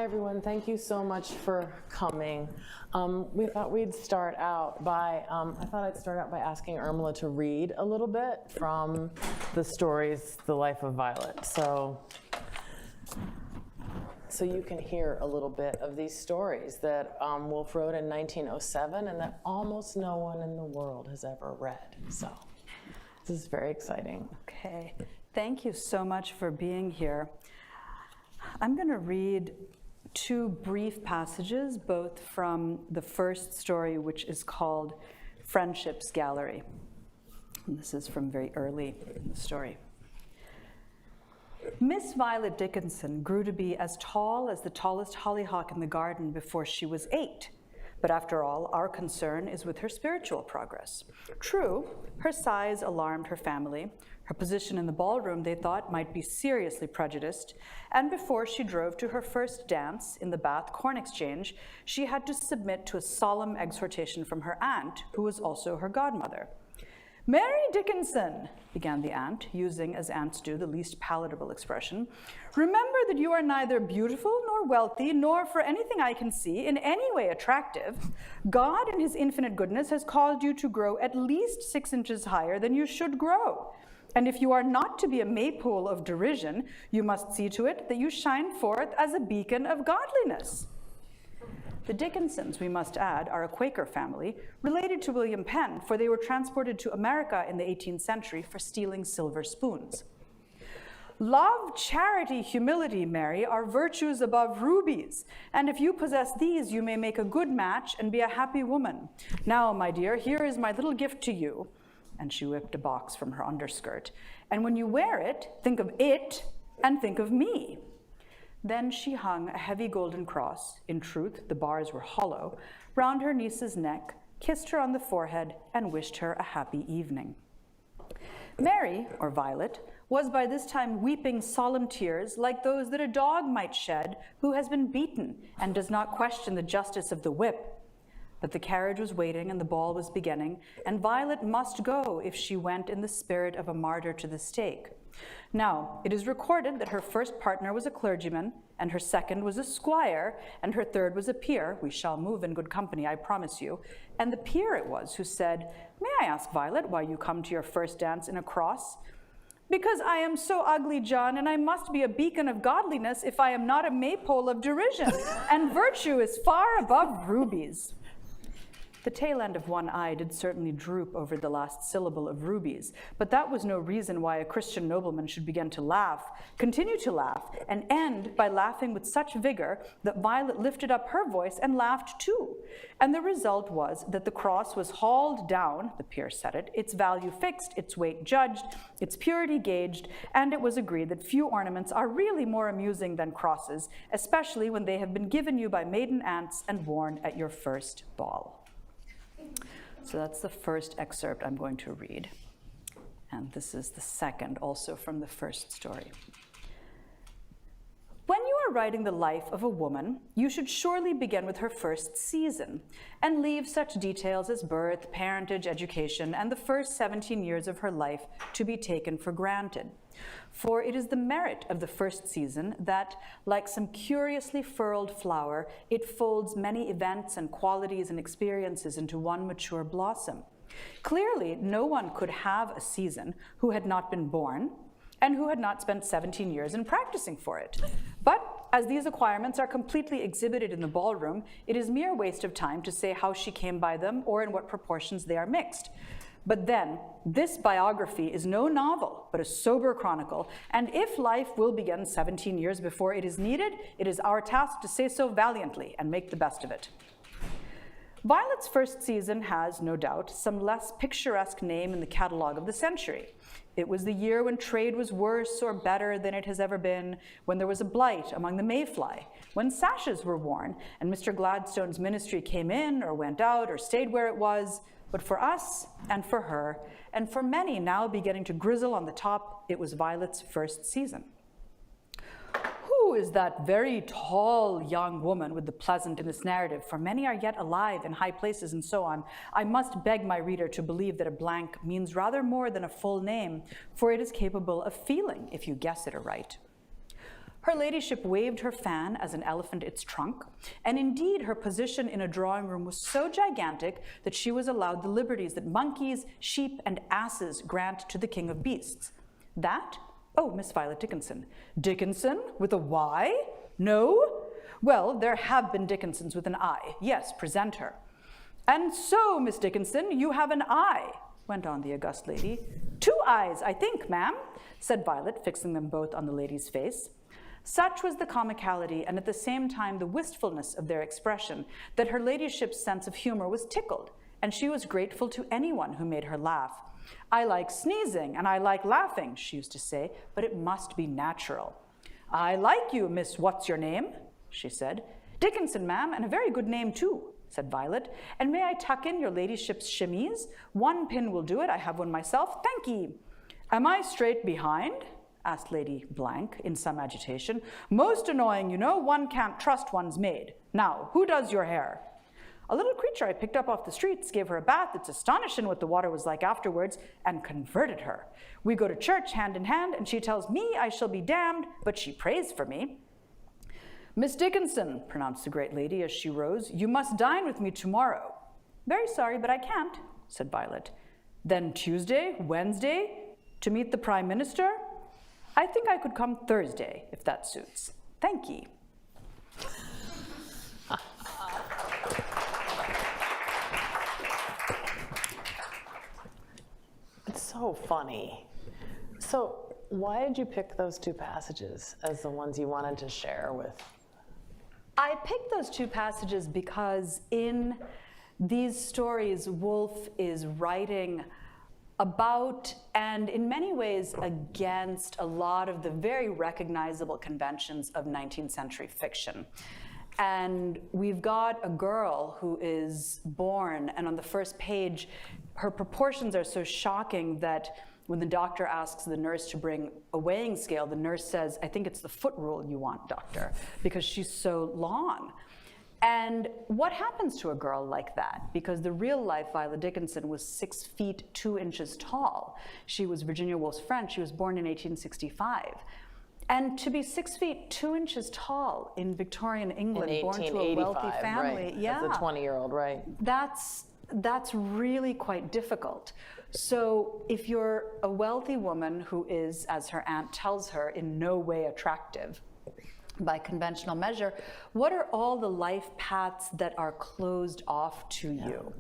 Hi, everyone. Thank you so much for coming. We thought we'd start out by, I thought I'd start out by asking Urmila to read a little bit from the stories, The Life of Violet. So you can hear a little bit of these stories that Woolf wrote in 1907 and that almost no one in the world has ever read. So this is very exciting. Okay. Thank you so much for being here. I'm going to read two brief passages, both from the first story, which is called Friendship's Gallery. And this is from very early in the story. Miss Violet Dickinson grew to be as tall as the tallest hollyhock in the garden before she was 8. But after all, our concern is with her spiritual progress. True, her size alarmed her family. Her position in the ballroom, they thought, might be seriously prejudiced. And before she drove to her first dance in the Bath Corn Exchange, she had to submit to a solemn exhortation from her aunt, who was also her godmother. "Mary Dickinson," began the aunt, using, as aunts do, the least palatable expression, "remember that you are neither beautiful nor wealthy, nor, for anything I can see, in any way attractive. God in his infinite goodness has caused you to grow at least 6 inches higher than you should grow. And if you are not to be a maypole of derision, you must see to it that you shine forth as a beacon of godliness." The Dickinsons, we must add, are a Quaker family, related to William Penn, for they were transported to America in the 18th century for stealing silver spoons. "Love, charity, humility, Mary, are virtues above rubies, and if you possess these, you may make a good match and be a happy woman. Now, my dear, here is my little gift to you." And she whipped a box from her underskirt. "And when you wear it, think of it and think of me." Then she hung a heavy golden cross, in truth the bars were hollow, round her niece's neck, kissed her on the forehead, and wished her a happy evening. Mary, or Violet, was by this time weeping solemn tears like those that a dog might shed who has been beaten and does not question the justice of the whip. But the carriage was waiting and the ball was beginning, and Violet must go if she went in the spirit of a martyr to the stake. Now, it is recorded that her first partner was a clergyman, and her second was a squire, and her third was a peer. We shall move in good company, I promise you. And the peer it was who said, "May I ask, Violet, why you come to your first dance in a cross?" "Because I am so ugly, John, and I must be a beacon of godliness if I am not a maypole of derision, and virtue is far above rubies." The tail end of one eye did certainly droop over the last syllable of rubies, but that was no reason why a Christian nobleman should begin to laugh, continue to laugh, and end by laughing with such vigor that Violet lifted up her voice and laughed too. And the result was that the cross was hauled down, the peer said it, its value fixed, its weight judged, its purity gauged, and it was agreed that few ornaments are really more amusing than crosses, especially when they have been given you by maiden aunts and worn at your first ball. So that's the first excerpt I'm going to read. And this is the second, also from the first story. When you are writing the life of a woman, you should surely begin with her first season and leave such details as birth, parentage, education, and the first 17 years of her life to be taken for granted. For it is the merit of the first season that, like some curiously furled flower, it folds many events and qualities and experiences into one mature blossom. Clearly, no one could have a season who had not been born and who had not spent 17 years in practicing for it. But as these acquirements are completely exhibited in the ballroom, it is mere waste of time to say how she came by them or in what proportions they are mixed. But then, this biography is no novel, but a sober chronicle, and if life will begin 17 years before it is needed, it is our task to say so valiantly and make the best of it. Violet's first season has, no doubt, some less picturesque name in the catalogue of the century. It was the year when trade was worse or better than it has ever been, when there was a blight among the mayfly, when sashes were worn, and Mr. Gladstone's ministry came in or went out or stayed where it was. But for us and for her, and for many now beginning to grizzle on the top, it was Violet's first season. Who is that very tall young woman with the pleasant in this narrative? For many are yet alive in high places and so on. I must beg my reader to believe that a blank means rather more than a full name, for it is capable of feeling if you guess it aright. Her ladyship waved her fan as an elephant its trunk, and indeed her position in a drawing room was so gigantic that she was allowed the liberties that monkeys, sheep, and asses grant to the king of beasts. That? Oh, Miss Violet Dickinson. Dickinson with a Y? No? Well, there have been Dickinsons with an I. Yes, present her. And so, Miss Dickinson, you have an eye, went on the august lady. 2 eyes, I think, ma'am, said Violet, fixing them both on the lady's face. Such was the comicality and at the same time the wistfulness of their expression that her ladyship's sense of humor was tickled, and she was grateful to anyone who made her laugh. I like sneezing and I like laughing, she used to say, but it must be natural. I like you, Miss What's-Your-Name, she said. Dickinson, ma'am, and a very good name too, said Violet. And may I tuck in your ladyship's chemise? 1 pin will do it, I have one myself, thank ye. Am I straight behind? Asked Lady Blank in some agitation. Most annoying, you know, one can't trust one's maid. Now, who does your hair? A little creature I picked up off the streets, gave her a bath. It's astonishing what the water was like afterwards, and converted her. We go to church hand in hand, and she tells me I shall be damned, but she prays for me. Miss Dickinson, pronounced the great lady as she rose, you must dine with me tomorrow. Very sorry, but I can't, said Violet. Then Tuesday, Wednesday, to meet the Prime Minister? I think I could come Thursday, if that suits. Thank ye. It's so funny. So why did you pick those 2 passages as the ones you wanted to share with? I picked those 2 passages because in these stories, Woolf is writing about, and in many ways against, a lot of the very recognizable conventions of 19th century fiction. And we've got a girl who is born, and on the first page, her proportions are so shocking that when the doctor asks the nurse to bring a weighing scale, the nurse says, I think it's the foot rule you want, doctor, because she's so long. And what happens to a girl like that? Because the real life Violet Dickinson was 6 feet 2 inches tall. She was Virginia Woolf's friend. She was born in 1865. And to be 6 feet 2 inches tall in Victorian England, born to a wealthy family, right, yeah, as a 20-year-old, right? That's really quite difficult. So if you're a wealthy woman who is, as her aunt tells her, in no way attractive, by conventional measure, what are all the life paths that are closed off to you?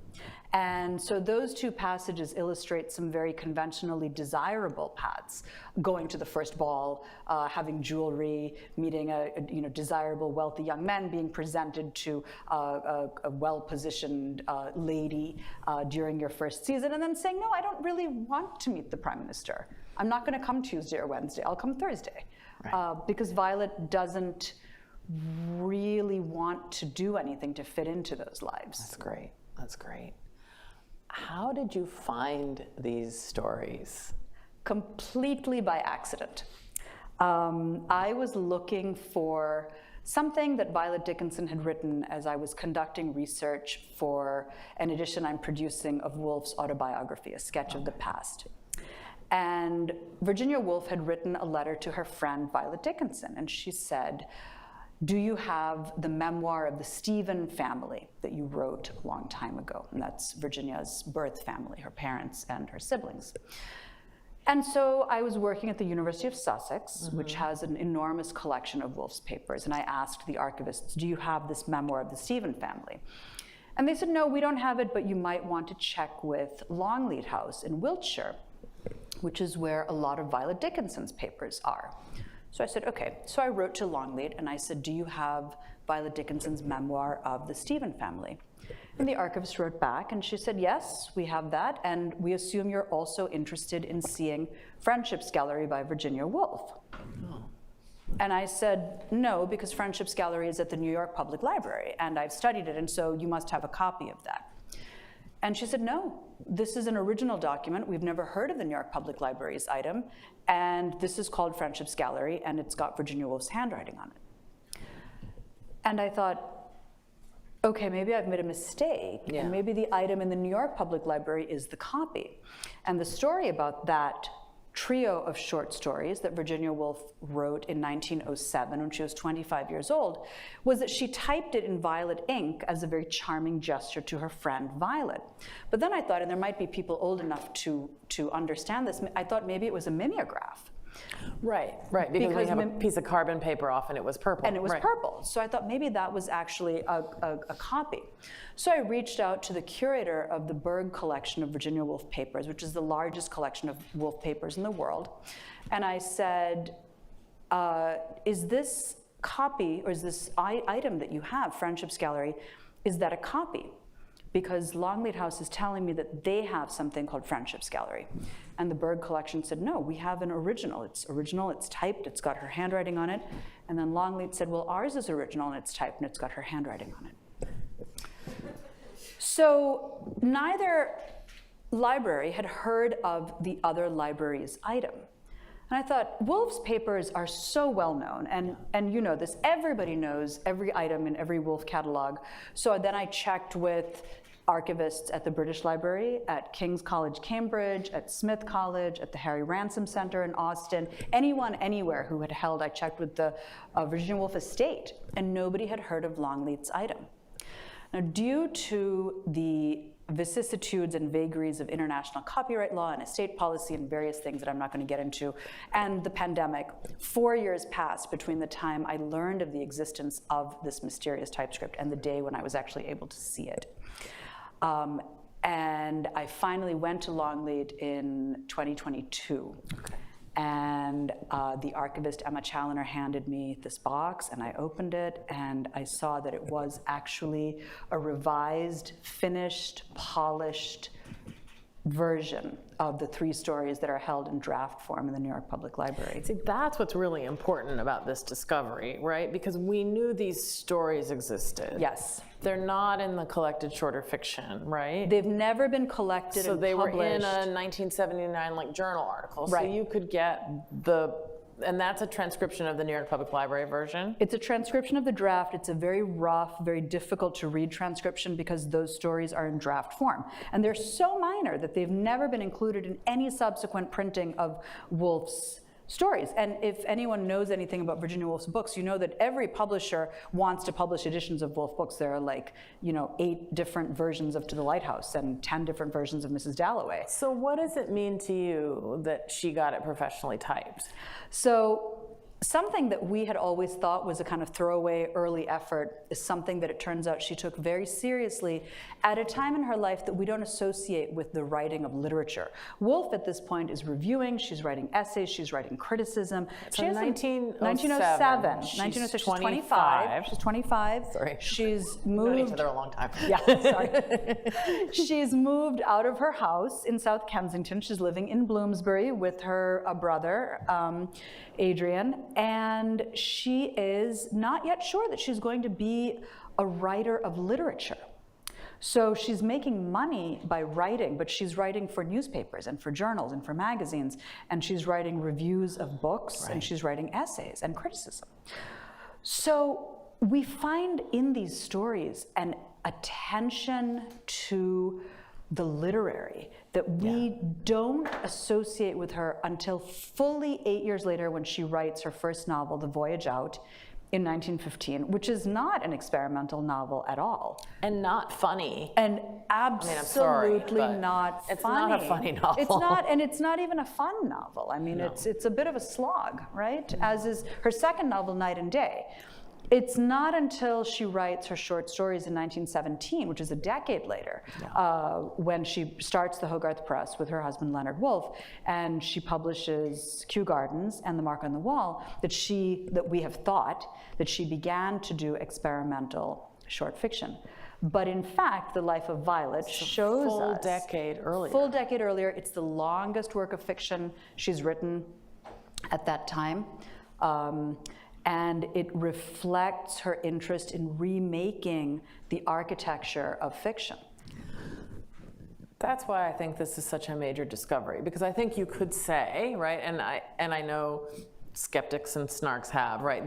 And so those 2 passages illustrate some very conventionally desirable paths: going to the first ball, having jewelry, meeting a desirable, wealthy young man, being presented to a well-positioned lady during your first season, and then saying, no, I don't really want to meet the Prime Minister. I'm not going to come Tuesday or Wednesday. I'll come Thursday. Right. Because Violet doesn't really want to do anything to fit into those lives. That's great. That's great. How did you find these stories? Completely by accident. I was looking for something that Violet Dickinson had written as I was conducting research for an edition I'm producing of Woolf's autobiography, A Sketch of the Past. And Virginia Woolf had written a letter to her friend Violet Dickinson, and she said, do you have the memoir of the Stephen family that you wrote a long time ago? And that's Virginia's birth family, her parents and her siblings. And so I was working at the University of Sussex, which has an enormous collection of Woolf's papers, and I asked the archivists, do you have this memoir of the Stephen family? And they said, no, we don't have it, but you might want to check with Longleat House in Wiltshire, which is where a lot of Violet Dickinson's papers are. So I said, okay. So I wrote to Longleat and I said, do you have Violet Dickinson's memoir of the Stephen family? And the archivist wrote back and she said, yes, we have that, and we assume you're also interested in seeing Friendship's Gallery by Virginia Woolf. Oh. And I said, no, because Friendship's Gallery is at the New York Public Library, and I've studied it, and so you must have a copy of that. And she said, no, this is an original document. We've never heard of the New York Public Library's item, and this is called Friendship's Gallery, and it's got Virginia Woolf's handwriting on it. And I thought, okay, maybe I've made a mistake, and maybe the item in the New York Public Library is the copy. And the story about that trio of short stories that Virginia Woolf wrote in 1907 when she was 25 years old was that she typed it in violet ink as a very charming gesture to her friend Violet. But then I thought, and there might be people old enough to understand this, I thought maybe it was a mimeograph. Right, because we have a piece of carbon paper off and it was purple. And it was purple. So I thought maybe that was actually a copy. So I reached out to the curator of the Berg collection of Virginia Woolf papers, which is the largest collection of Woolf papers in the world. And I said, is this copy, or is this item that you have, Friendships Gallery, is that a copy? Because Longleat House is telling me that they have something called Friendships Gallery. And the Berg collection said, no, we have an original. It's original, it's typed, it's got her handwriting on it. And then Longleat said, well, ours is original and it's typed and it's got her handwriting on it. So neither library had heard of the other library's item. And I thought, Woolf's papers are so well known, and you know this, everybody knows every item in every Woolf catalog. So then I checked with archivists at the British Library, at King's College, Cambridge, at Smith College, at the Harry Ransom Center in Austin, anyone, anywhere who had held, I checked with the Virginia Woolf estate, and nobody had heard of Longleat's item. Now, due to the vicissitudes and vagaries of international copyright law and estate policy and various things that I'm not going to get into, and the pandemic, 4 years passed between the time I learned of the existence of this mysterious typescript and the day when I was actually able to see it. And I finally went to Longleat in 2022. Okay. And the archivist, Emma Challoner, handed me this box, and I opened it, and I saw that it was actually a revised, finished, polished version of the 3 stories that are held in draft form in the New York Public Library. See, that's what's really important about this discovery, right? Because we knew these stories existed. Yes. They're not in the collected shorter fiction, right? They've never been collected and published. So they were in a 1979 journal article. Right. So you could get and that's a transcription of the New York Public Library version? It's a transcription of the draft. It's a very rough, very difficult to read transcription because those stories are in draft form. And they're so minor that they've never been included in any subsequent printing of Woolf's stories. And if anyone knows anything about Virginia Woolf's books, you know that every publisher wants to publish editions of Woolf books. There are 8 different versions of To the Lighthouse and 10 different versions of Mrs. Dalloway. So what does it mean to you that she got it professionally typed? So something that we had always thought was a kind of throwaway early effort is something that it turns out she took very seriously at a time in her life that we don't associate with the writing of literature. Woolf at this point is reviewing, she's writing essays, she's writing criticism. So 1907. 1907, she's 25. She's 25. Sorry. She's moved. We've known each other a long time. Yeah, sorry. She's moved out of her house in South Kensington. She's living in Bloomsbury with her brother, Adrian, and she is not yet sure that she's going to be a writer of literature. So she's making money by writing, but she's writing for newspapers and for journals and for magazines, and she's writing reviews of books, and she's writing essays and criticism. So we find in these stories an attention to the literary that we don't associate with her until fully 8 years later when she writes her first novel, The Voyage Out, in 1915, which is not an experimental novel at all. And not funny. And absolutely not funny. It's not a funny novel. It's not, and it's not even a fun novel. I mean, it's a bit of a slog, right? As is her second novel, Night and Day. It's not until she writes her short stories in 1917, which is a decade later, when she starts the Hogarth Press with her husband Leonard Woolf, and she publishes Kew Gardens and The Mark on the Wall, that we have thought that she began to do experimental short fiction. But in fact, The Life of Violet shows us full decade earlier. Full decade earlier. It's the longest work of fiction she's written at that time. And it reflects her interest in remaking the architecture of fiction. That's why I think this is such a major discovery, because I think you could say, right, and I know skeptics and snarks have, right?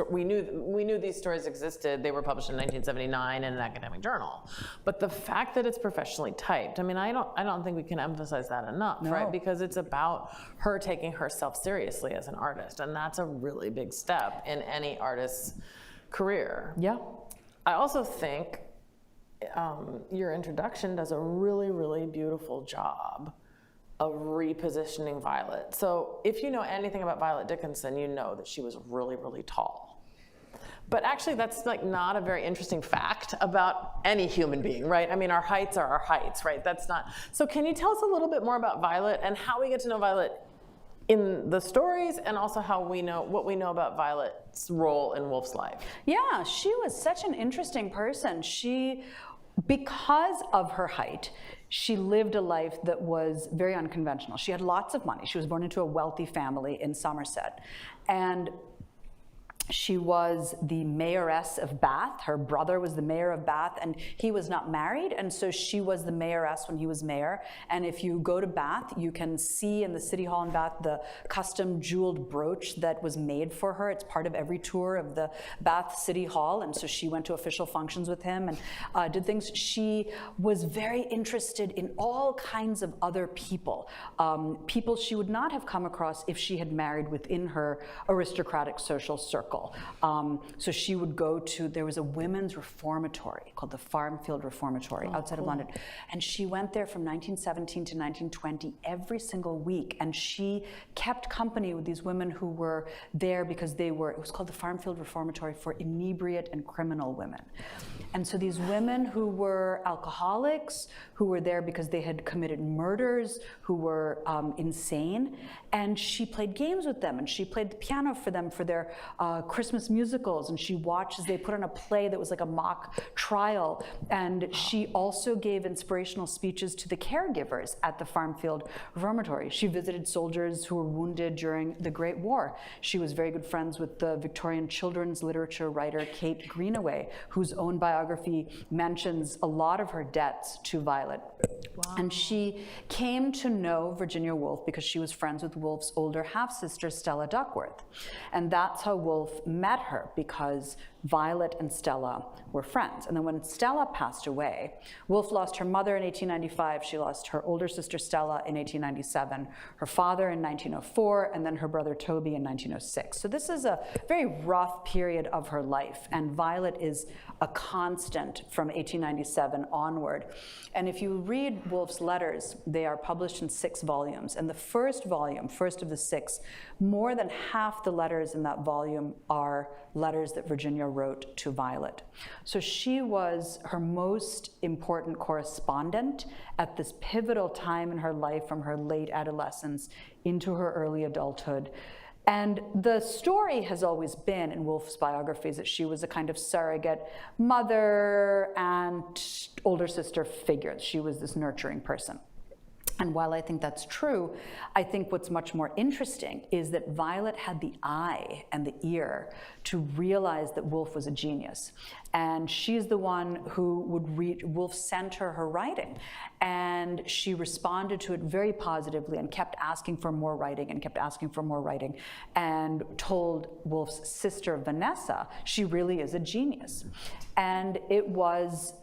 We knew these stories existed. They were published in 1979 in an academic journal. But the fact that it's professionally typed, I mean, I don't think we can emphasize that enough, right? Because it's about her taking herself seriously as an artist, and that's a really big step in any artist's career. Yeah. I also think your introduction does a really, really beautiful job of repositioning Violet. So if you know anything about Violet Dickinson, you know that she was really, really tall. But actually that's like not a very interesting fact about any human being, right? I mean, our heights are our heights, right? That's not. So can you tell us a little bit more about Violet and how we get to know Violet in the stories, and also what we know about Violet's role in Woolf's life? Yeah, she was such an interesting person. Because of her height, she lived a life that was very unconventional. She had lots of money. She was born into a wealthy family in Somerset. And she was the mayoress of Bath. Her brother was the mayor of Bath, and he was not married, and so she was the mayoress when he was mayor. And if you go to Bath, you can see in the City Hall in Bath the custom jeweled brooch that was made for her. It's part of every tour of the Bath City Hall, and so she went to official functions with him and did things. She was very interested in all kinds of other people, people she would not have come across if she had married within her aristocratic social circle. So she would go to, there was a women's reformatory called the Farmfield Reformatory outside of London. And she went there from 1917 to 1920 every single week. And she kept company with these women who were there because it was called the Farmfield Reformatory for inebriate and criminal women. And so these women who were alcoholics, who were there because they had committed murders, who were insane, and she played games with them, and she played the piano for them for their Christmas musicals, and she watched as they put on a play that was like a mock trial, and she also gave inspirational speeches to the caregivers at the Farmfield Reformatory. She visited soldiers who were wounded during the Great War. She was very good friends with the Victorian children's literature writer Kate Greenaway, whose own biography mentions a lot of her debts to Violet. Wow. And she came to know Virginia Woolf because she was friends with Woolf's older half-sister Stella Duckworth. And that's how Woolf met her, because Violet and Stella were friends. And then when Stella passed away, Woolf lost her mother in 1895, she lost her older sister Stella in 1897, her father in 1904, and then her brother Toby in 1906. So this is a very rough period of her life, and Violet is a constant from 1897 onward. And if you read Woolf's letters, they are published in 6 volumes. And the first volume, first of the 6, more than half the letters in that volume are letters that Virginia wrote to Violet. So she was her most important correspondent at this pivotal time in her life, from her late adolescence into her early adulthood. And the story has always been in Woolf's biographies that she was a kind of surrogate mother and older sister figure. She was this nurturing person. And while I think that's true, I think what's much more interesting is that Violet had the eye and the ear to realize that Woolf was a genius. And she's the one who would read, Woolf sent her her writing, and she responded to it very positively and kept asking for more writing and kept asking for more writing, and told Woolf's sister Vanessa, she really is a genius. And it was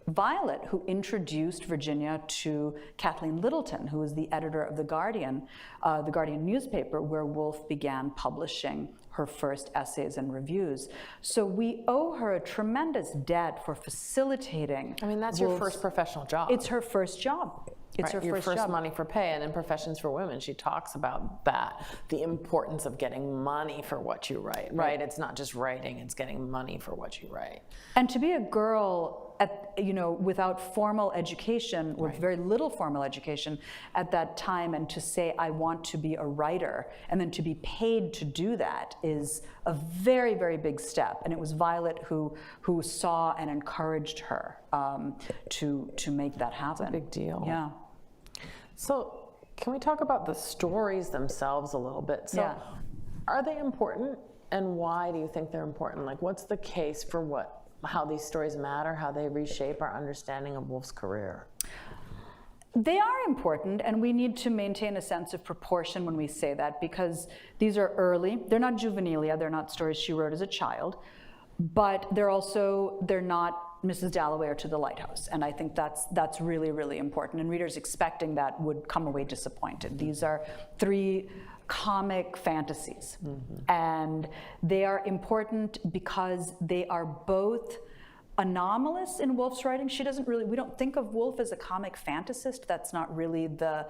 Violet who introduced Virginia to Kathleen Littleton, who was the editor of The Guardian newspaper, where Woolf began publishing her first essays and reviews. So we owe her a tremendous debt for facilitating. I mean, that's your first professional job. It's her first job. It's her your first job. money for pay, and in Professions for Women, she talks about that, the importance of getting money for what you write, right? It's not just writing, it's getting money for what you write. And to be a girl without formal education, or very little formal education at that time, and to say, I want to be a writer, and then to be paid to do that is a very, very big step. And it was Violet who saw and encouraged her to make that happen. That's a big deal. Yeah. So can we talk about the stories themselves a little bit? So are they important, and why do you think they're important? Like, what's the case for how these stories matter, how they reshape our understanding of Woolf's career? They are important, and we need to maintain a sense of proportion when we say that, because these are early. They're not juvenilia, they're not stories she wrote as a child, but they're not Mrs. Dalloway or To the Lighthouse, and I think that's really, really important, and readers expecting that would come away disappointed. These are 3 comic fantasies, and they are important because they are both anomalous in Woolf's writing. We don't think of Woolf as a comic fantasist. That's not really the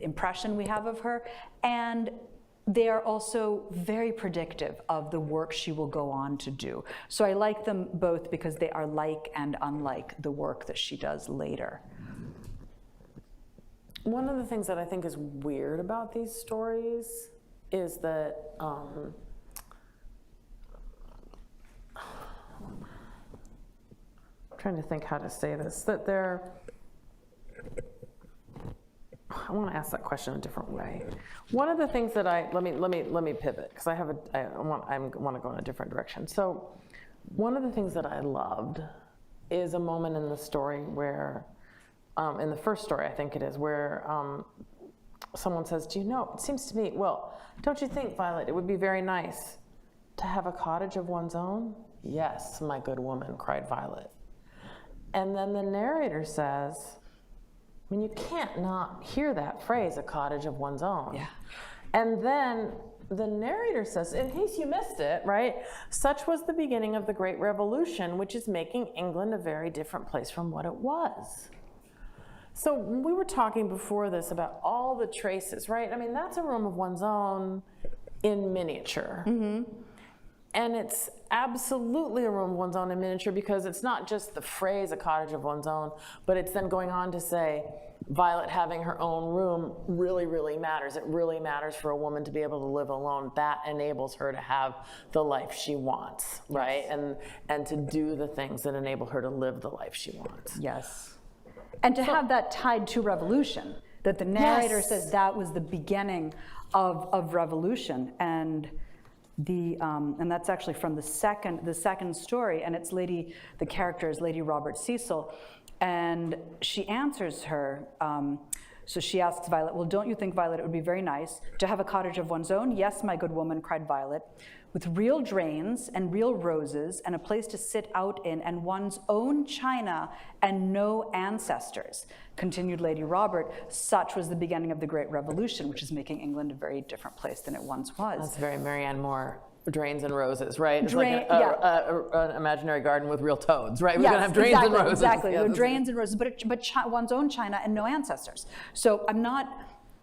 impression we have of her. And they are also very predictive of the work she will go on to do. So I like them both because they are like and unlike the work that she does later. One of the things that I think is weird about these stories is that trying to think how to say this, that I want to ask that question a different way. One of the things that let me pivot, because I want to go in a different direction. So one of the things that I loved is a moment in the story where, in the first story I think it is, where someone says, do you know, it seems to me, well, don't you think, Violet, it would be very nice to have a cottage of one's own? Yes, my good woman, cried Violet. And then the narrator says, I mean, you can't not hear that phrase, a cottage of one's own. Yeah. And then the narrator says, in case you missed it, right? Such was the beginning of the Great Revolution, which is making England a very different place from what it was. So we were talking before this about all the traces, right? I mean, that's a room of one's own in miniature. And it's absolutely a room of one's own in miniature, because it's not just the phrase, a cottage of one's own, but it's then going on to say, Violet having her own room really, really matters. It really matters for a woman to be able to live alone. That enables her to have the life she wants, right? Yes. And to do the things that enable her to live the life she wants. Yes. And to have that tied to revolution, that the narrator says that was the beginning of revolution. And and that's actually from the second story, and it's the character is Lady Robert Cecil, and she answers her, so she asks Violet, well, don't you think, Violet, it would be very nice to have a cottage of one's own? Yes, my good woman, cried Violet, with real drains and real roses and a place to sit out in and one's own china and no ancestors. Continued Lady Robert, such was the beginning of the Great Revolution, which is making England a very different place than it once was. That's very Marianne Moore. Drains and roses, right? It's like an imaginary garden with real toads, right? We're going to have drains and roses. Exactly, drains and roses, but one's own china and no ancestors. So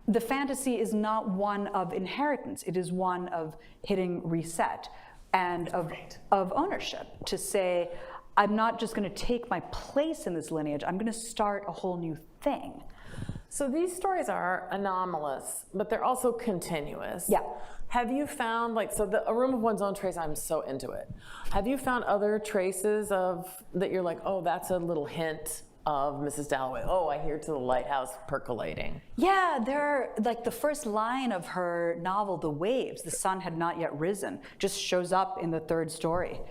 the fantasy is not one of inheritance. It is one of hitting reset and of ownership, to say, I'm not just going to take my place in this lineage, I'm going to start a whole new thing. So these stories are anomalous, but they're also continuous. Yeah. Have you found, A Room of One's Own trace, I'm so into it. Have you found other traces that you're like, oh, that's a little hint of Mrs. Dalloway? Oh, I hear To the Lighthouse percolating. Yeah, there are, the first line of her novel, The Waves, the sun had not yet risen, just shows up in the third story.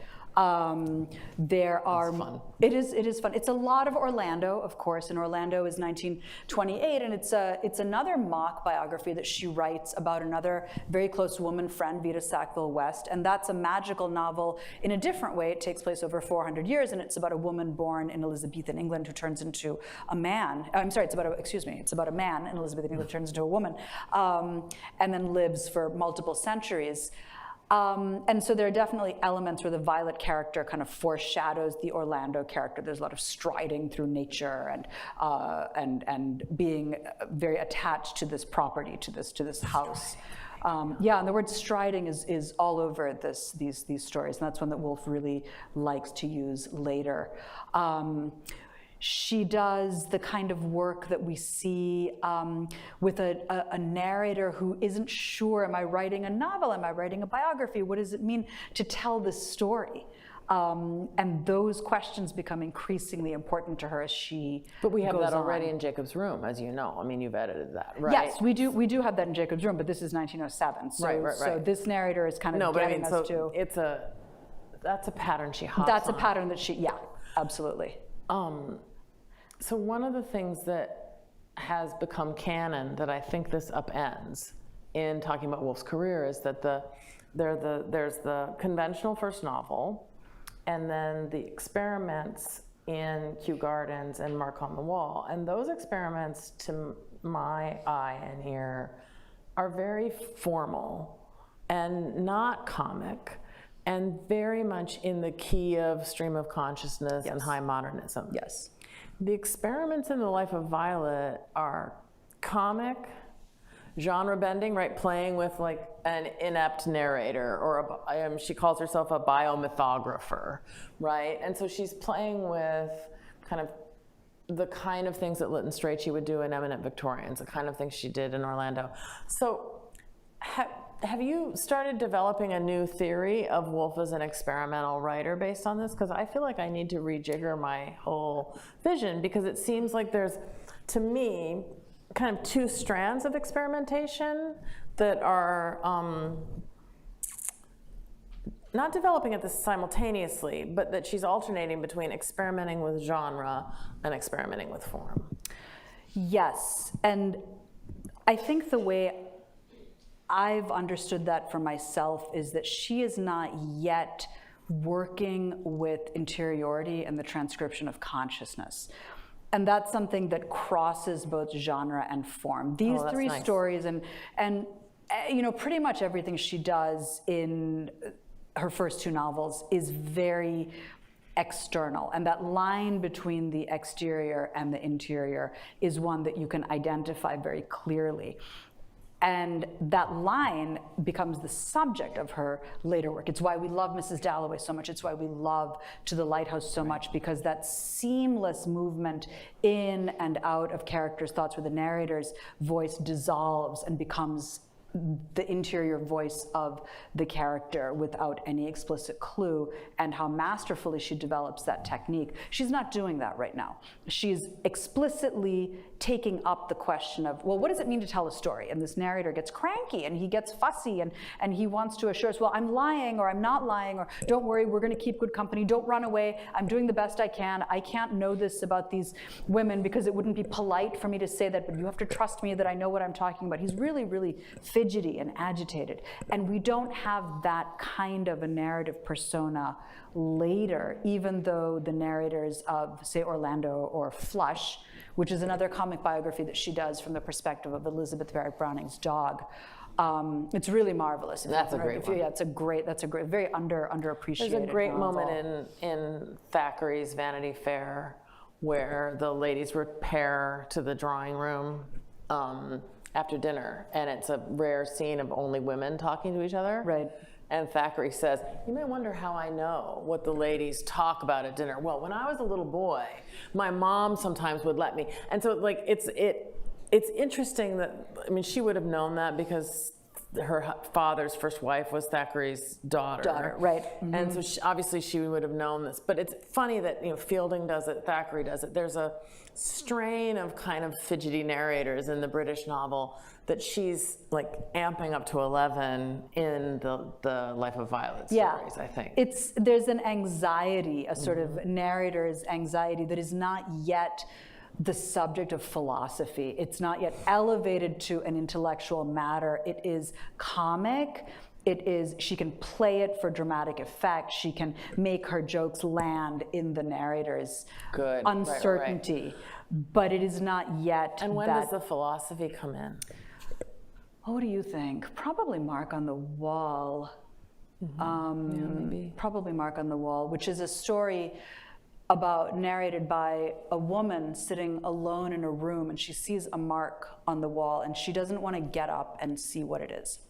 There are, fun. It is fun. It's a lot of Orlando, of course, and Orlando is 1928, and it's another mock biography that she writes about another very close woman friend, Vita Sackville West, and that's a magical novel in a different way. It takes place over 400 years, and it's about a woman born in Elizabethan England who turns into a man. It's about a man in Elizabethan England who turns into a woman, and then lives for multiple centuries. And so there are definitely elements where the Violet character kind of foreshadows the Orlando character. There's a lot of striding through nature and being very attached to this property, to this house. And the word striding is all over these stories, and that's one that Woolf really likes to use later. She does the kind of work that we see with a narrator who isn't sure, am I writing a novel, am I writing a biography, what does it mean to tell this story? And those questions become increasingly important to her as she But we have goes that already on. in Jacob's Room, as you know. I mean, you've edited that, right? Yes, we do have that in Jacob's Room, but this is 1907. So, Right. So this narrator is kind of getting us to... That's a pattern she hops That's a on. pattern that absolutely. So one of the things that has become canon that I think this upends in talking about Woolf's career is that there's the conventional first novel, and then the experiments in Kew Gardens and Mark on the Wall. And those experiments, to my eye and ear, are very formal and not comic, and very much in the key of stream of consciousness and high modernism. Yes. The experiments in the life of Violet are comic, genre bending, right? Playing with like an inept narrator, or she calls herself a biomythographer, right? And so she's playing with kind of the kind of things that Lytton Strachey would do in Eminent Victorians, the kind of things she did in Orlando. So have you started developing a new theory of Woolf as an experimental writer based on this? Because I feel like I need to rejigger my whole vision, because it seems like there's, to me, kind of two strands of experimentation that are not developing at this simultaneously, but that she's alternating between experimenting with genre and experimenting with form. Yes, and I think the way I've understood that for myself is that she is not yet working with interiority and the transcription of consciousness. And that's something that crosses both genre and form. These three stories, and you know, pretty much everything she does in her first two novels is very external, and that line between the exterior and the interior is one that you can identify very clearly. And that line becomes the subject of her later work. It's why we love Mrs. Dalloway so much. It's why we love To the Lighthouse so much, because that seamless movement in and out of characters' thoughts, where the narrator's voice dissolves and becomes the interior voice of the character without any explicit clue, and how masterfully she develops that technique. She's not doing that right now. She's explicitly taking up the question of, well, what does it mean to tell a story? And this narrator gets cranky and he gets fussy, and he wants to assure us, well, I'm lying, or I'm not lying, or don't worry, we're going to keep good company, don't run away, I'm doing the best I can, I can't know this about these women because it wouldn't be polite for me to say that, but you have to trust me that I know what I'm talking about. He's really, really fidgety and agitated. And we don't have that kind of a narrative persona later, even though the narrators of, say, Orlando or Flush, which is another comic biography that she does from the perspective of Elizabeth Barrett Browning's dog. It's really marvelous. That's a great one. Yeah, that's a great, very underappreciated There's a great novel. moment in Thackeray's Vanity Fair where the ladies repair to the drawing room after dinner, and it's a rare scene of only women talking to each other. Right. And Thackeray says, you may wonder how I know what the ladies talk about at dinner. Well, when I was a little boy, my mom sometimes would let me. And so like it's interesting that, I mean, she would have known that because her father's first wife was Thackeray's daughter. Right. Mm-hmm. And so obviously she would have known this. But it's funny that, you know, Fielding does it, Thackeray does it. There's a strain of kind of fidgety narrators in the British novel that she's like amping up to 11 in the Life of Violet stories, I think. There's an anxiety, a sort of narrator's anxiety that is not yet the subject of philosophy. It's not yet elevated to an intellectual matter. It is comic. She can play it for dramatic effect. She can make her jokes land in the narrator's uncertainty. Right. But it is not yet. And when does the philosophy come in? What do you think? Probably Mark on the Wall. Maybe. Probably Mark on the Wall, which is a story narrated by a woman sitting alone in a room, and she sees a mark on the wall, and she doesn't want to get up and see what it is.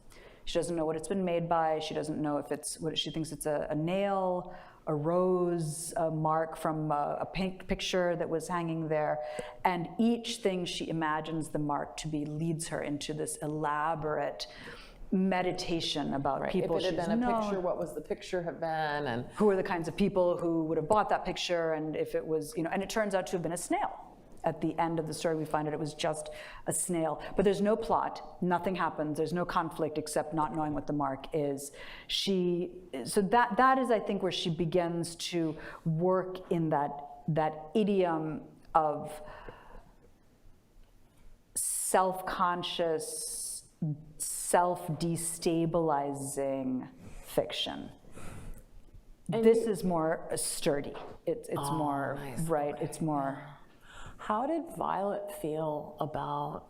She doesn't know what it's been made by. She doesn't know if it's what she thinks it's a nail, a rose, a mark from a pink picture that was hanging there. And each thing she imagines the mark to be leads her into this elaborate meditation about people. If it had been a picture, what was the picture have been, and who are the kinds of people who would have bought that picture, and if it was, and it turns out to have been a snail. At the end of the story, we find out it was just a snail. But there's no plot, nothing happens, there's no conflict except not knowing what the mark is. So that is, I think, where she begins to work in that idiom of self-conscious, self-destabilizing fiction. And this is more sturdy. It's more, nice. right, Okay. it's more. How did Violet feel about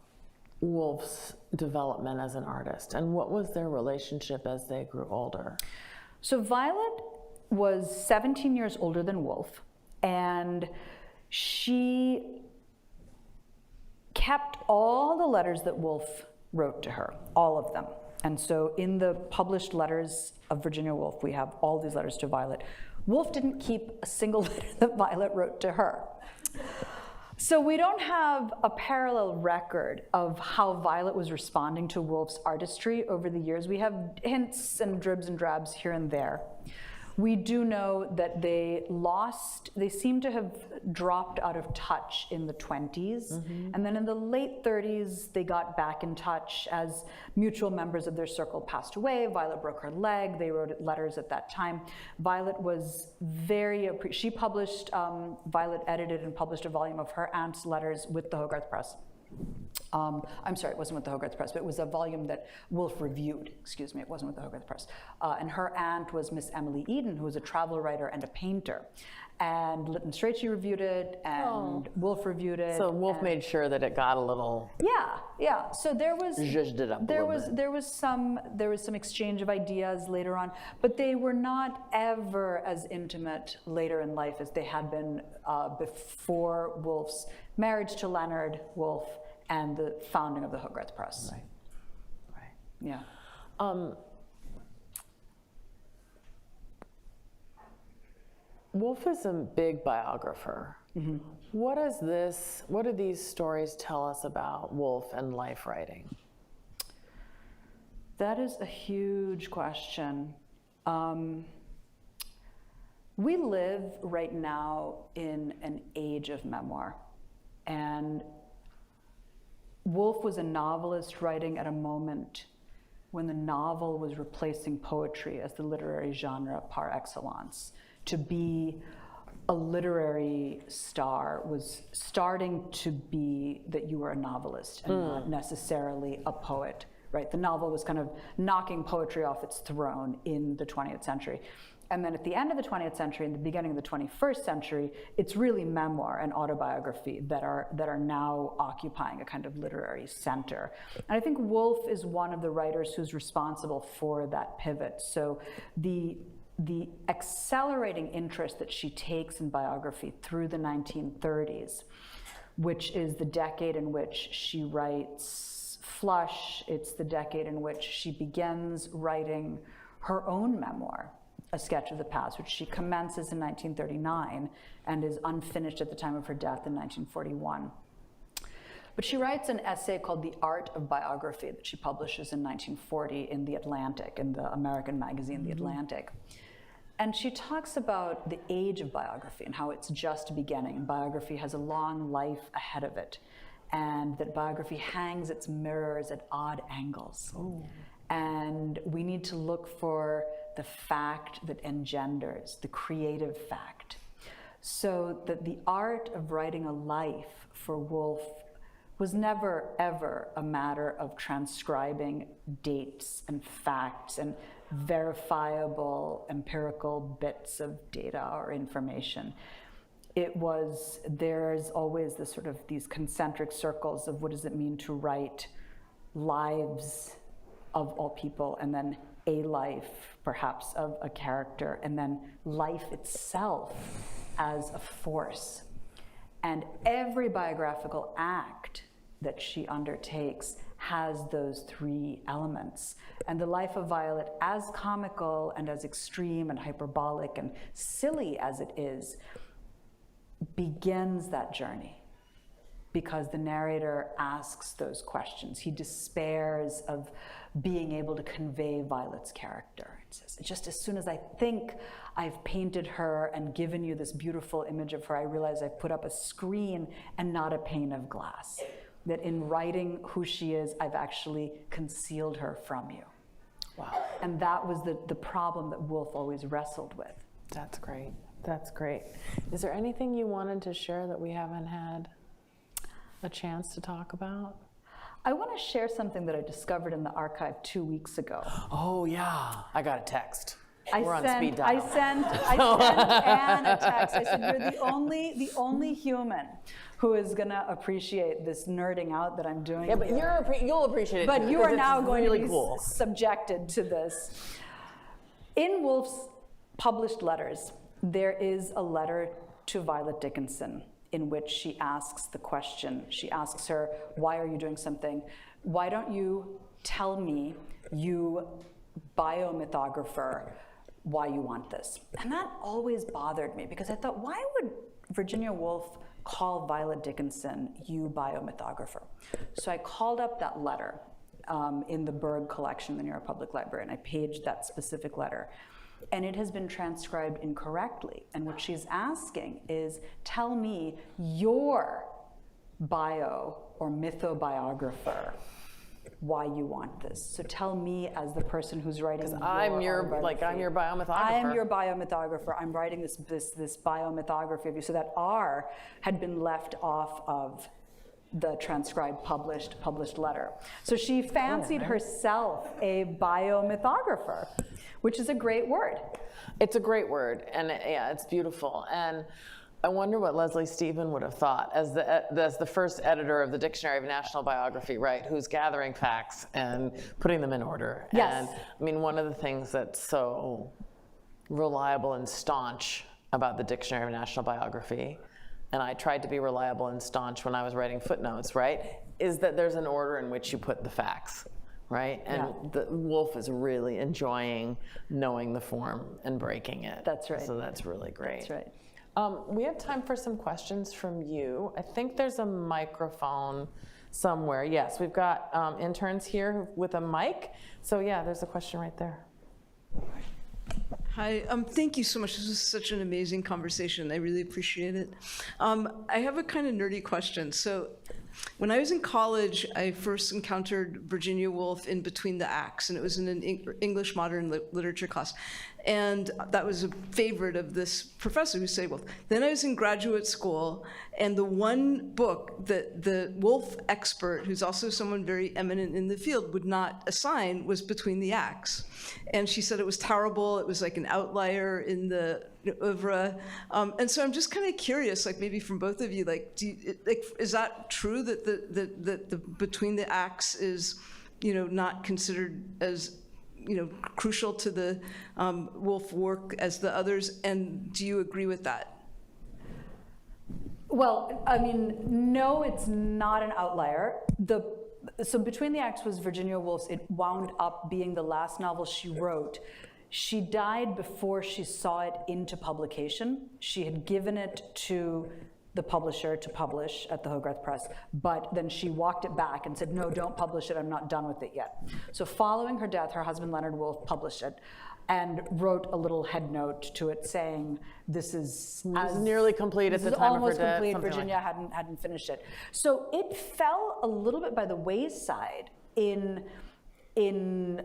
Woolf's development as an artist, and what was their relationship as they grew older? So Violet was 17 years older than Woolf, and she kept all the letters that Woolf wrote to her, all of them. And so in the published letters of Virginia Woolf, we have all these letters to Violet. Woolf didn't keep a single letter that Violet wrote to her. So we don't have a parallel record of how Violet was responding to Woolf's artistry over the years. We have hints and dribs and drabs here and there. We do know that they seem to have dropped out of touch in the 20s. And then in the late 30s, they got back in touch as mutual members of their circle passed away. Violet broke her leg. They wrote letters at that time. Violet was she published, Violet edited and published a volume of her aunt's letters with the Hogarth Press. I'm sorry, it wasn't with the Hogarth Press, but it was a volume that Woolf reviewed. Excuse me, it wasn't with the Hogarth Press. And her aunt was Miss Emily Eden, who was a travel writer and a painter. And Lytton Strachey reviewed it, and Woolf reviewed it. So Woolf made sure that it got a little. Yeah. So there was Zhuzhed it up a little bit. there was some exchange of ideas later on, but they were not ever as intimate later in life as they had been before Woolf's marriage to Leonard Woolf and the founding of the Hogarth Press. Right. Yeah. Woolf is a big biographer. What do these stories tell us about Woolf and life writing? That is a huge question. We live right now in an age of memoir, and Woolf was a novelist writing at a moment when the novel was replacing poetry as the literary genre par excellence. To be a literary star was starting to be that you were a novelist and not necessarily a poet, right? The novel was kind of knocking poetry off its throne in the 20th century. And then at the end of the 20th century and the beginning of the 21st century, it's really memoir and autobiography that are now occupying a kind of literary center. And I think Woolf is one of the writers who's responsible for that pivot. So the accelerating interest that she takes in biography through the 1930s, which is the decade in which she writes Flush, it's the decade in which she begins writing her own memoir, A Sketch of the Past, which she commences in 1939 and is unfinished at the time of her death in 1941. But she writes an essay called The Art of Biography that she publishes in 1940 in The Atlantic, in the American magazine The Atlantic. And she talks about the age of biography and how it's just beginning. Biography has a long life ahead of it, and that biography hangs its mirrors at odd angles. And we need to look for the fact that engenders, the creative fact. So that the art of writing a life for Woolf was never, ever a matter of transcribing dates and facts and verifiable empirical bits of data or information. There's always this sort of these concentric circles of what does it mean to write lives of all people, and then a life perhaps of a character, and then life itself as a force. And every biographical act that she undertakes has those three elements. And the life of Violet, as comical and as extreme and hyperbolic and silly as it is, begins that journey because the narrator asks those questions. He despairs of being able to convey Violet's character. It says, just as soon as I think I've painted her and given you this beautiful image of her, I realize I've put up a screen and not a pane of glass. That in writing who she is, I've actually concealed her from you. Wow. And that was the problem that Woolf always wrestled with. That's great. That's great. Is there anything you wanted to share that we haven't had a chance to talk about? I want to share something that I discovered in the archive 2 weeks ago. Oh yeah, I got a text. We're on I speed dial. sent Anne a text. I said, you're the only human who is gonna appreciate this nerding out that I'm doing. Yeah, but you'll appreciate it. But too, you are because now it's going really to be cool. subjected to this. In Woolf's published letters, there is a letter to Violet Dickinson in which she asks the question. She asks her, why are you doing something? Why don't you tell me, you biomythographer, why you want this? And that always bothered me because I thought, why would Virginia Woolf call Violet Dickinson, you biomythographer? So I called up that letter in the Berg collection in the New York Public Library, and I paged that specific letter. And it has been transcribed incorrectly. And what she's asking is, tell me your bio or mythobiographer why you want this. So tell me as the person who's writing I'm your biomythographer. I am your biomythographer. I'm writing this biomythography of you. So that R had been left off of the transcribed published letter. So she fancied herself a biomythographer, which is a great word. It's a great word, and yeah, it's beautiful. And I wonder what Leslie Stephen would have thought as the first editor of the Dictionary of National Biography, right? Who's gathering facts and putting them in order. Yes. And I mean, one of the things that's so reliable and staunch about the Dictionary of National Biography, and I tried to be reliable and staunch when I was writing footnotes, right, is that there's an order in which you put the facts, right? And the Woolf is really enjoying knowing the form and breaking it. That's right. So that's really great. That's right. We have time for some questions from you. I think there's a microphone somewhere. Yes, we've got interns here with a mic. So yeah, there's a question right there. Hi, thank you so much. This was such an amazing conversation. I really appreciate it. I have a kind of nerdy question. So when I was in college, I first encountered Virginia Woolf in Between the Acts, and it was in an English modern literature class. And that was a favorite of this professor who said Woolf. Then I was in graduate school, and the one book that the Woolf expert, who's also someone very eminent in the field, would not assign was Between the Acts. And she said it was terrible, it was like an outlier in the oeuvre. And so I'm just kind of curious, like maybe from both of you, like, is that true that the Between the Acts is, not considered as crucial to the Woolf work as the others, and do you agree with that? Well, I mean, no, it's not an outlier. So Between the Acts was Virginia Woolf's. It wound up being the last novel she wrote. She died before she saw it into publication. She had given it to the publisher to publish at the Hogarth Press, but then she walked it back and said, no, don't publish it, I'm not done with it yet. So following her death, her husband Leonard Woolf published it and wrote a little head note to it saying, this is nearly complete at the time of her death. Almost complete, Virginia hadn't finished it. So it fell a little bit by the wayside in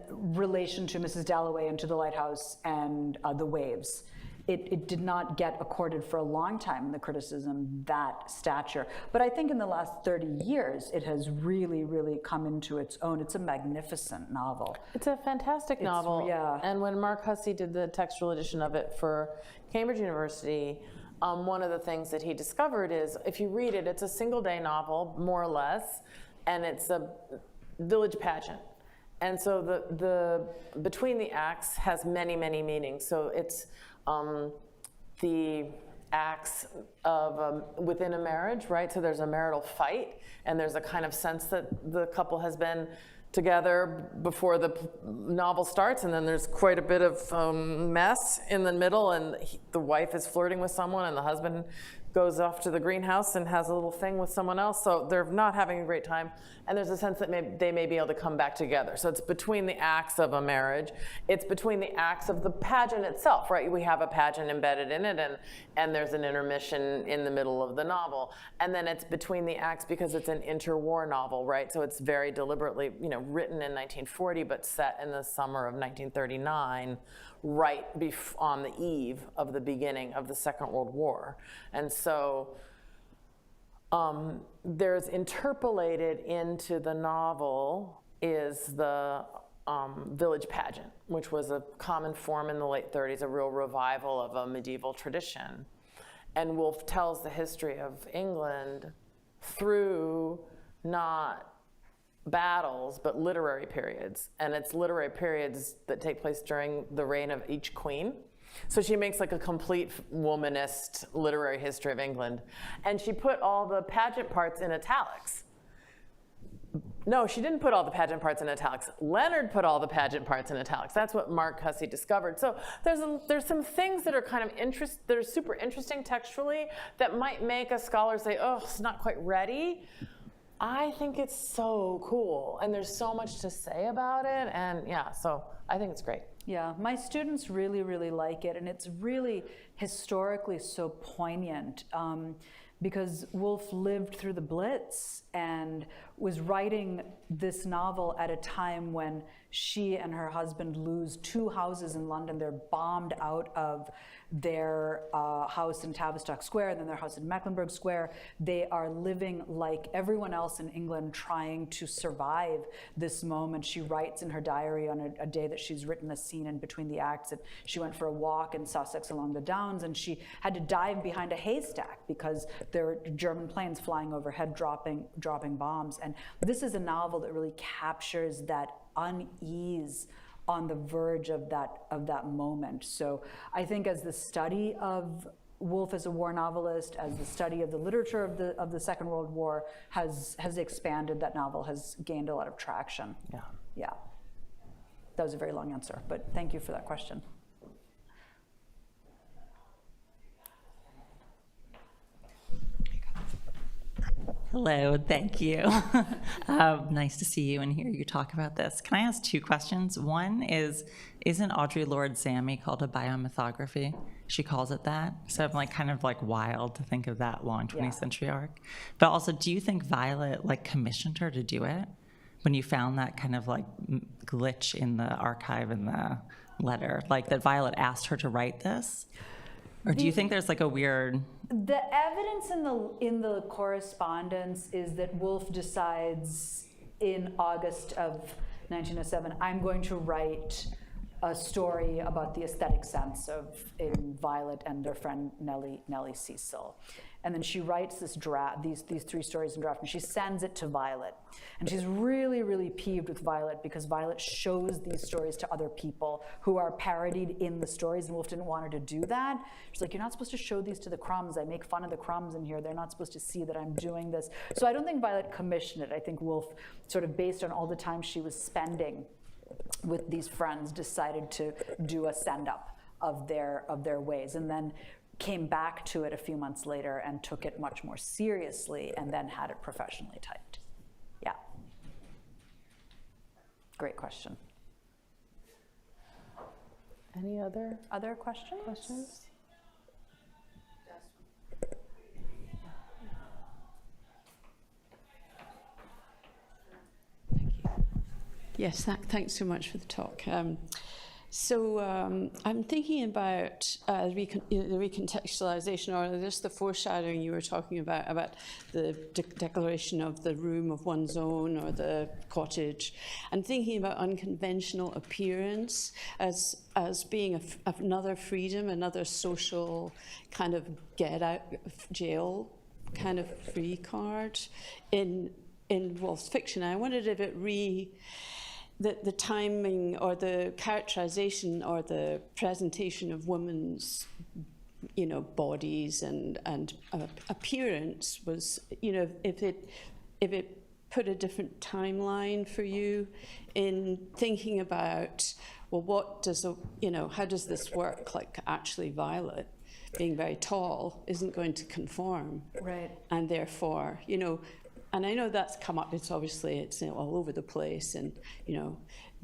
relation to Mrs. Dalloway and To the Lighthouse and The Waves. It did not get accorded for a long time in the criticism that stature. But I think in the last 30 years, it has really, really come into its own. It's a magnificent novel. It's a fantastic novel. Yeah. And when Mark Hussey did the textual edition of it for Cambridge University, one of the things that he discovered is, if you read it, it's a single-day novel, more or less, and it's a village pageant. And so the Between the Acts has many, many meanings. So it's the acts of within a marriage, right? So there's a marital fight, and there's a kind of sense that the couple has been together before the novel starts, and then there's quite a bit of mess in the middle, and the wife is flirting with someone, and the husband goes off to the greenhouse and has a little thing with someone else, so they're not having a great time. And there's a sense that they may be able to come back together. So it's between the acts of a marriage. It's between the acts of the pageant itself, right? We have a pageant embedded in it, and there's an intermission in the middle of the novel. And then it's between the acts because it's an interwar novel, right? So it's very deliberately, written in 1940, but set in the summer of 1939, right on the eve of the beginning of the Second World War. And so There's interpolated into the novel is the village pageant, which was a common form in the late 30s, a real revival of a medieval tradition. And Woolf tells the history of England through not battles, but literary periods. And it's literary periods that take place during the reign of each queen. So she makes like a complete womanist literary history of England. And she put all the pageant parts in italics. No, she didn't put all the pageant parts in italics. Leonard put all the pageant parts in italics. That's what Mark Hussey discovered. So there's some things that are kind of that are super interesting textually that might make a scholar say, oh, it's not quite ready. I think it's so cool, and there's so much to say about it, and yeah, so I think it's great. Yeah, my students really, really like it, and it's really historically so poignant because Woolf lived through the Blitz and was writing this novel at a time when she and her husband lose 2 houses in London. They're bombed out of their house in Tavistock Square and then their house in Mecklenburg Square. They are living like everyone else in England, trying to survive this moment. She writes in her diary on a day that she's written a scene in between the acts that she went for a walk in Sussex along the Downs, and she had to dive behind a haystack because there were German planes flying overhead dropping bombs. And this is a novel that really captures that unease on the verge of that moment. So I think as the study of Woolf as a war novelist, as the study of the literature of the Second World War has expanded, that novel has gained a lot of traction. Yeah. That was a very long answer, but thank you for that question. Hello, thank you. Nice to see you and hear you talk about this. Can I ask 2 questions? One is, isn't Audre Lorde Sammy called a biomythography? She calls it that. So I'm kind of wild to think of that long 20th century arc. But also, do you think Violet commissioned her to do it? When you found that kind of glitch in the archive in the letter, that Violet asked her to write this? Or do you think there's a weird... The evidence in the correspondence is that Woolf decides in August of 1907, I'm going to write a story about the aesthetic sense in Violet and their friend Nellie Cecil. And then she writes this draft, these 3 stories in draft, and she sends it to Violet. And she's really, really peeved with Violet because Violet shows these stories to other people who are parodied in the stories, and Woolf didn't want her to do that. She's like, you're not supposed to show these to the crumbs. I make fun of the crumbs in here. They're not supposed to see that I'm doing this. So I don't think Violet commissioned it. I think Woolf, sort of based on all the time she was spending with these friends, decided to do a send-up of their ways, and then came back to it a few months later and took it much more seriously and then had it professionally typed. Yeah. Great question. Any other questions? Yes, thanks so much for the talk. So I'm thinking about the recontextualization, or just the foreshadowing you were talking about the declaration of the room of one's own or the cottage, and thinking about unconventional appearance as being another freedom, another social kind of get out of jail kind of free card in Woolf's fiction. I wondered if it the timing or the characterization or the presentation of women's, bodies and appearance was, if it put a different timeline for you in thinking about, well, what does how does this work? Actually, Violet, being very tall, isn't going to conform, right? And therefore, and I know that's come up, it's all over the place, and,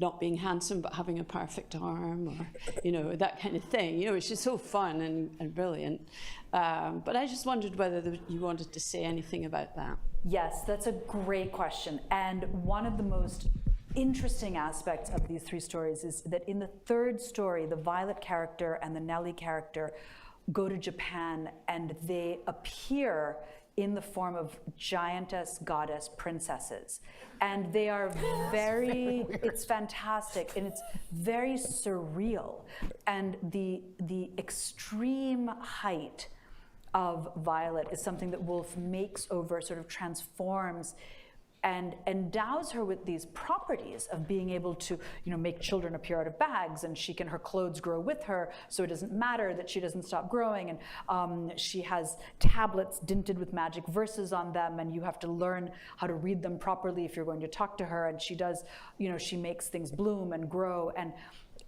not being handsome but having a perfect arm, or, that kind of thing, which is so fun and brilliant. But I just wondered whether you wanted to say anything about that. Yes, that's a great question. And one of the most interesting aspects of these 3 stories is that in the 3rd story, the Violet character and the Nellie character go to Japan, and they appear in the form of giantess, goddess, princesses. And they are very, it's fantastic, and it's very surreal. And the extreme height of Violet is something that Woolf makes over, sort of transforms, and endows her with these properties of being able to, make children appear out of bags, and her clothes grow with her, so it doesn't matter that she doesn't stop growing, and she has tablets dinted with magic verses on them, and you have to learn how to read them properly if you're going to talk to her, and she does, she makes things bloom and grow,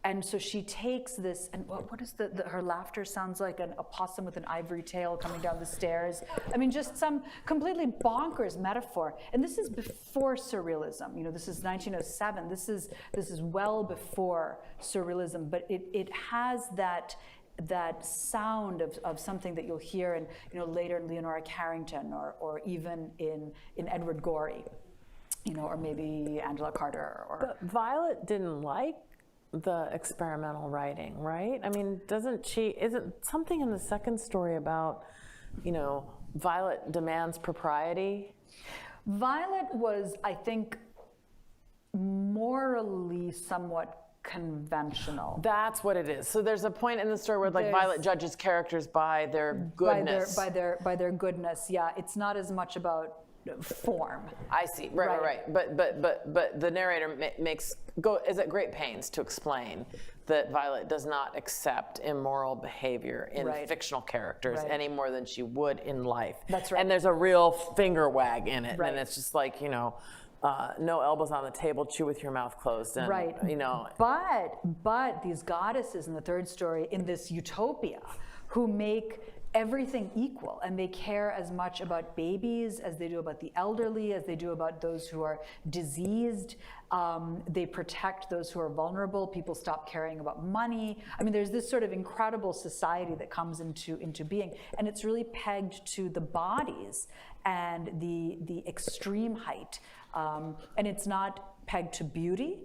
and so she takes this, and what is her laughter sounds like a possum with an ivory tail coming down the stairs. I mean, just some completely bonkers metaphor. And this is before surrealism. This is 1907. This is well before surrealism, but it has that sound of something that you'll hear in, later in Leonora Carrington or even in Edward Gorey, or maybe Angela Carter. But Violet didn't like the experimental writing, right? I mean, isn't something in the second story about, Violet demands propriety? Violet was, I think, morally somewhat conventional. That's what it is. So there's a point in the story where Violet judges characters by their goodness. By their goodness, yeah. It's not as much about form. I see. Right. But the narrator is at great pains to explain that Violet does not accept immoral behavior in fictional characters any more than she would in life. That's right. And there's a real finger wag in it, right. And it's just like no elbows on the table, chew with your mouth closed, and right. But these goddesses in the third story in this utopia who make everything equal, and they care as much about babies as they do about the elderly, as they do about those who are diseased. They protect those who are vulnerable. People stop caring about money. I mean, there's this sort of incredible society that comes into being, and it's really pegged to the bodies and the extreme height, and it's not pegged to beauty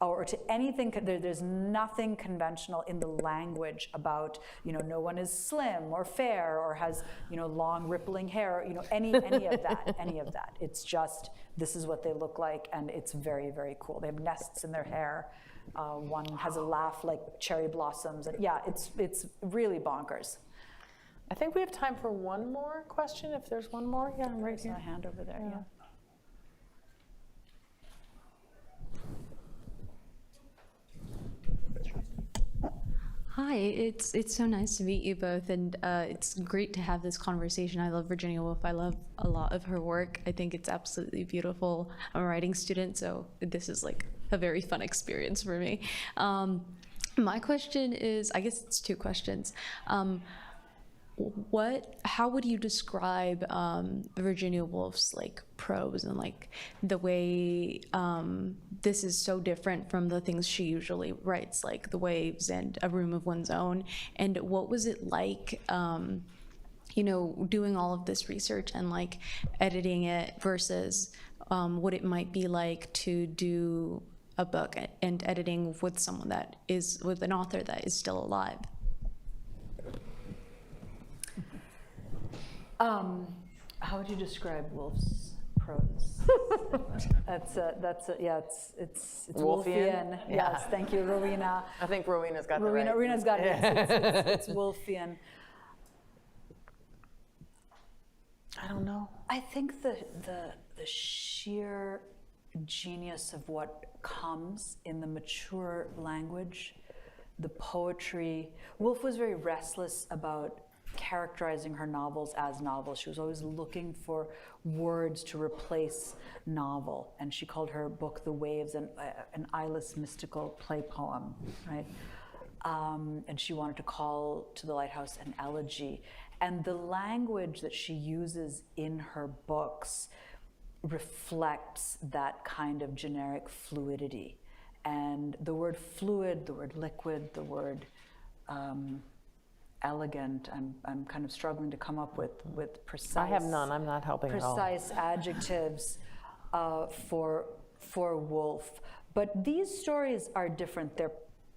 or to anything. There's nothing conventional in the language about, no one is slim or fair or has, long rippling hair, any of that. It's just, this is what they look like, and it's very, very cool. They have nests in their hair. One has a laugh like cherry blossoms. And yeah, it's really bonkers. I think we have time for one more question, if there's one more. Yeah, I'm raising There's a hand over there, yeah. Hi, it's so nice to meet you both, and it's great to have this conversation. I love Virginia Woolf. I love a lot of her work. I think it's absolutely beautiful. I'm a writing student, so this is like a very fun experience for me. My question is, I guess it's two questions. How would you describe Virginia Woolf's prose and the way this is so different from the things she usually writes, like The Waves and A Room of One's Own? And what was it like, doing all of this research and editing it versus what it might be like to do a book and editing with with an author that is still alive? How would you describe Woolf's prose? It's Woolfian. Yeah. Yes, thank you, Rowena. I think Rowena's got Rowena's got it. It's Woolfian. I don't know. I think the sheer genius of what comes in the mature language, the poetry. Woolf was very restless about characterizing her novels as novels. She was always looking for words to replace novel, and she called her book The Waves an eyeless mystical play poem, right? And she wanted to call to the lighthouse an elegy. And the language that she uses in her books reflects that kind of generic fluidity. And the word fluid, the word liquid, the word elegant, I'm kind of struggling to come up with precise. I have none. I'm not helping at all. Precise adjectives for Woolf. But these stories are different. They're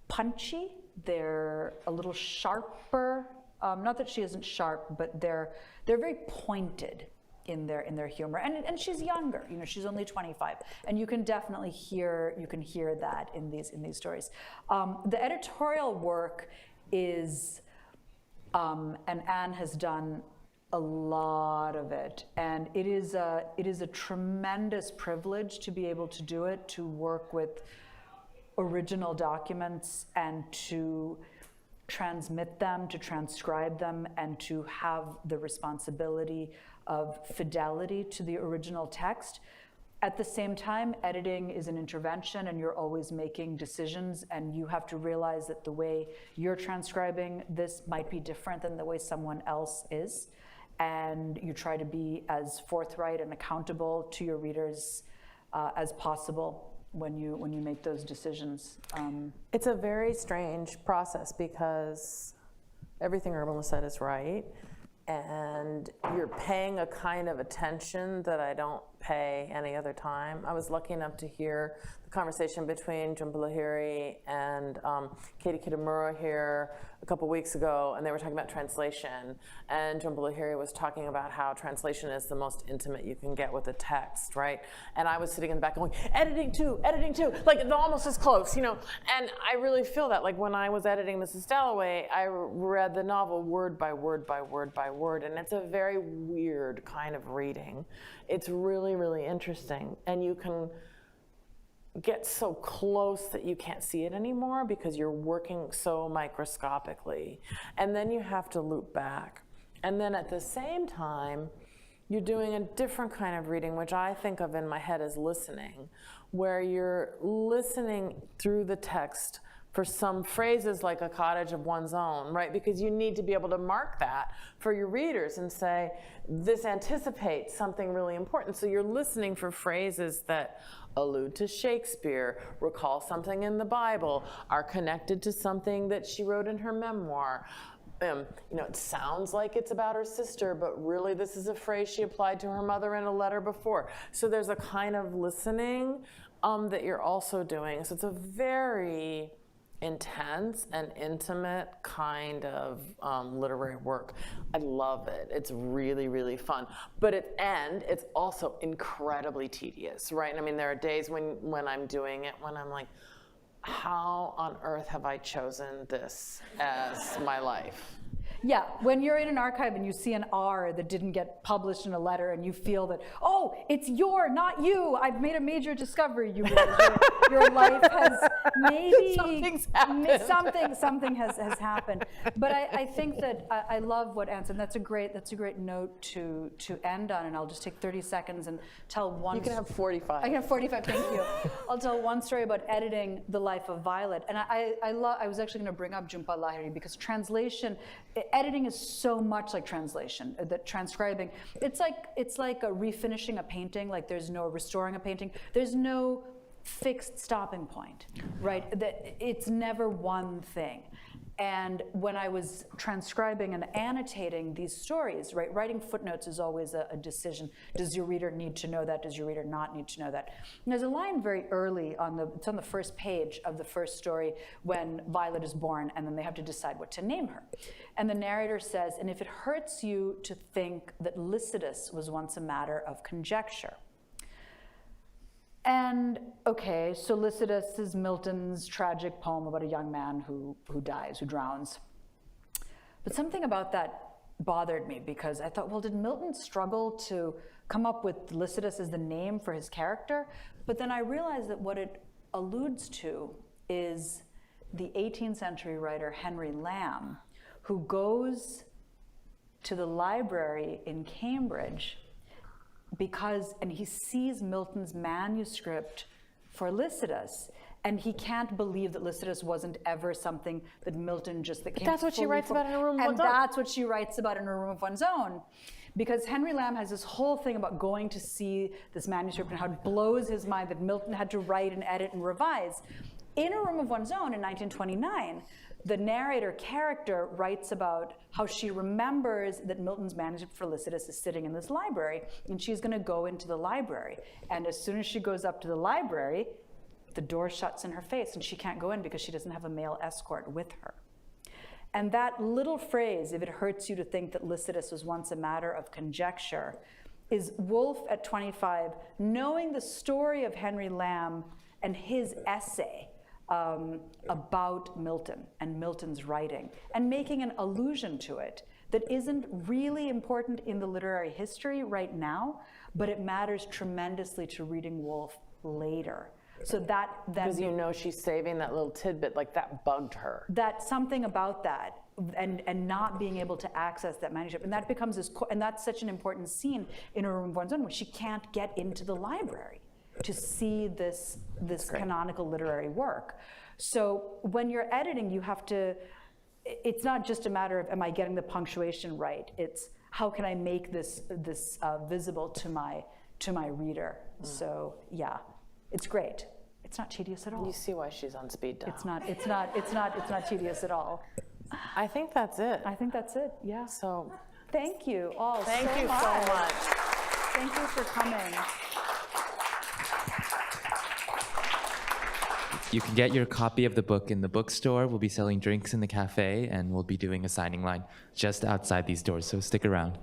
punchy. They're a little sharper. Not that she isn't sharp, but they're very pointed. in their humor. And she's younger, you know, she's only 25, and you can definitely hear that in these stories. The editorial work is, and Anne has done a lot of it, and it is a tremendous privilege to be able to do it, to work with original documents and to transmit them, to transcribe them, and to have the responsibility of fidelity to the original text. At the same time, editing is an intervention, and you're always making decisions, and you have to realize that the way you're transcribing this might be different than the way someone else is, and you try to be as forthright and accountable to your readers as possible when you make those decisions. It's a very strange process because everything Urmila said is right, and you're paying a kind of attention that I don't pay any other time. I was lucky enough to hear the conversation between Jhumpa Lahiri and Katie Kitamura here a couple weeks ago, and they were talking about translation, and Jhumpa Lahiri was talking about how translation is the most intimate you can get with a text, right? And I was sitting in the back going, editing too, like it's almost as close, you know? And I really feel that, like when I was editing Mrs. Dalloway, I read the novel word by word by word by word, and it's a very weird kind of reading. It's really, really interesting, and you can get so close that you can't see it anymore because you're working so microscopically. And then you have to loop back. And then at the same time, you're doing a different kind of reading, which I think of in my head as listening, where you're listening through the text for some phrases like a cottage of one's own, right? Because you need to be able to mark that for your readers and say, this anticipates something really important. So you're listening for phrases that allude to Shakespeare, recall something in the Bible, are connected to something that she wrote in her memoir. You know, it sounds like it's about her sister, but really this is a phrase she applied to her mother in a letter before. So there's a kind of listening that you're also doing. So it's a very intense and intimate kind of literary work. I love it. It's really, really fun. But it's also incredibly tedious, right? I mean, there are days when I'm doing it when I'm like, how on earth have I chosen this as my life? Yeah, when you're in an archive and you see an R that didn't get published in a letter and you feel that, oh, it's not you. I've made a major discovery. Your life has maybe something has happened. But I think that I love what Anne said. That's a great note to end on. And I'll just take 30 seconds and tell one. You can have 45. I can have 45. Thank you. I'll tell one story about editing the life of Violet. And I was actually going to bring up Jhumpa Lahiri because translation. Editing is so much like translation, that transcribing, it's like a refinishing a painting, like there's no restoring a painting. There's no fixed stopping point, right? That it's never one thing. And when I was transcribing and annotating these stories, right, writing footnotes is always a decision. Does your reader need to know that? Does your reader not need to know that? And there's a line very early it's on the first page of the first story when Violet is born, and then they have to decide what to name her. And the narrator says, and if it hurts you to think that Lycidas was once a matter of conjecture. And okay, so Lycidas is Milton's tragic poem about a young man who dies, who drowns. But something about that bothered me because I thought, well, did Milton struggle to come up with Lycidas as the name for his character? But then I realized that what it alludes to is the 18th century writer Henry Lamb, who goes to the library in Cambridge and he sees Milton's manuscript for Lycidas, and he can't believe that Lycidas wasn't ever something that Milton that came. That's what she writes about in A Room of One's Own. And that's what she writes about in A Room of One's Own, because Henry Lamb has this whole thing about going to see this manuscript and how it blows his mind that Milton had to write and edit and revise. In A Room of One's Own in 1929, the narrator character writes about how she remembers that Milton's manuscript for Lycidas is sitting in this library, and she's going to go into the library. And as soon as she goes up to the library, the door shuts in her face, and she can't go in because she doesn't have a male escort with her. And that little phrase, if it hurts you to think that Lycidas was once a matter of conjecture, is Woolf at 25, knowing the story of Henry Lamb and his essay about Milton and Milton's writing, and making an allusion to it that isn't really important in the literary history right now, but it matters tremendously to reading Woolf later. So that Because you know she's saving that little tidbit, like that bugged her. that something about that, and not being able to access that manuscript, and that becomes this, and that's such an important scene in Her Reborn Son, where she can't get into the library to see this canonical literary work. So when you're editing, you have to. It's not just a matter of am I getting the punctuation right. It's how can I make this visible to my reader. So yeah, it's great. It's not tedious at all. You see why she's on speed dial. It's not tedious at all. I think that's it. I think that's it. Yeah. So Thank you all thank so you much. so much. Thank you for coming. You can get your copy of the book in the bookstore. We'll be selling drinks in the cafe, and we'll be doing a signing line just outside these doors, so stick around.